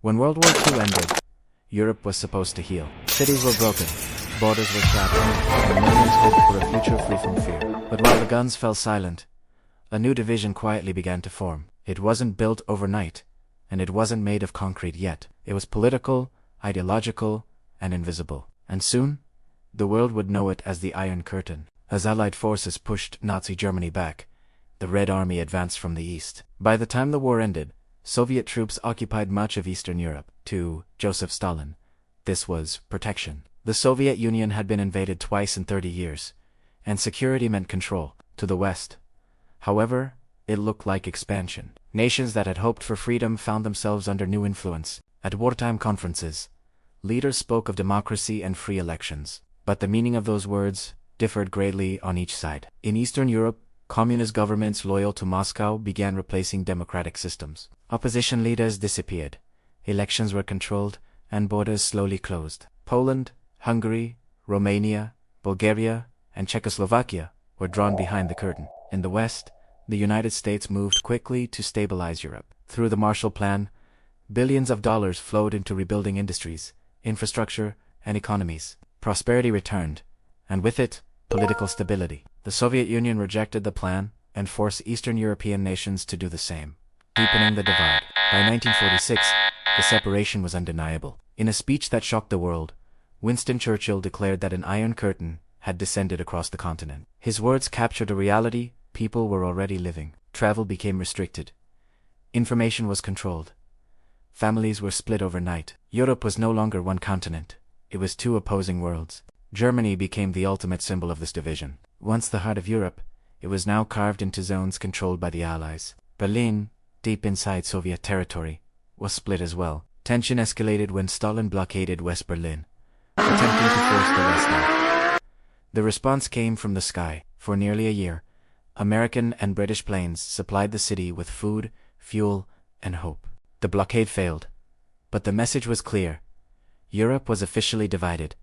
When World War II ended, Europe was supposed to heal. Cities were broken, borders were shattered, and millions hoped for a future free from fear. But while the guns fell silent, a new division quietly began to form. It wasn't built overnight, and it wasn't made of concrete yet. It was political, ideological, and invisible. And soon, the world would know it as the Iron Curtain. As Allied forces pushed Nazi Germany back, the Red Army advanced from the east. By the time the war ended, Soviet troops occupied much of Eastern Europe. To Joseph Stalin, this was protection. The Soviet Union had been invaded twice in 30 years, and security meant control. To the west, however, it looked like expansion. Nations that had hoped for freedom found themselves under new influence. At wartime conferences, leaders spoke of democracy and free elections, but the meaning of those words differed greatly on each side. In Eastern Europe, communist governments loyal to Moscow began replacing democratic systems. Opposition leaders disappeared, elections were controlled, and borders slowly closed. Poland, Hungary, Romania, Bulgaria, and Czechoslovakia were drawn behind the curtain. In the West, the United States moved quickly to stabilize Europe. Through the Marshall Plan, billions of dollars flowed into rebuilding industries, infrastructure, and economies. Prosperity returned, and with it, political stability. The Soviet Union rejected the plan and forced Eastern European nations to do the same, deepening the divide. By 1946, the separation was undeniable. In a speech that shocked the world, Winston Churchill declared that an Iron Curtain had descended across the continent. His words captured a reality people were already living. Travel became restricted. Information was controlled. Families were split overnight. Europe was no longer one continent. It was two opposing worlds. Germany became the ultimate symbol of this division. Once the heart of Europe, it was now carved into zones controlled by the Allies. Berlin, deep inside Soviet territory, was split as well. Tension escalated when Stalin blockaded West Berlin, attempting to force the West out. The response came from the sky. For nearly a year, American and British planes supplied the city with food, fuel, and hope. The blockade failed, but the message was clear. Europe was officially divided.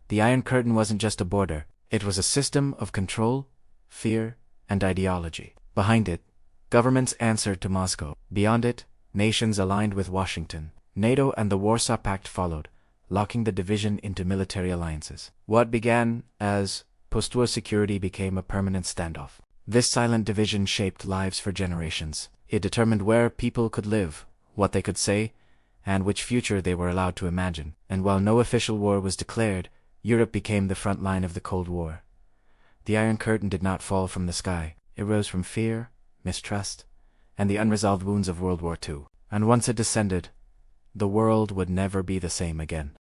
The Iron Curtain wasn't just a border, it was a system of control, fear, and ideology. Behind it, governments answered to Moscow. Beyond it, nations aligned with Washington. NATO and the Warsaw Pact followed, locking the division into military alliances. What began as post-war security became a permanent standoff. This silent division shaped lives for generations. It determined where people could live, what they could say, and which future they were allowed to imagine. And while no official war was declared, Europe became the front line of the Cold War. The Iron Curtain did not fall from the sky. It rose from fear, mistrust, and the unresolved wounds of World War II. And once it descended, the world would never be the same again.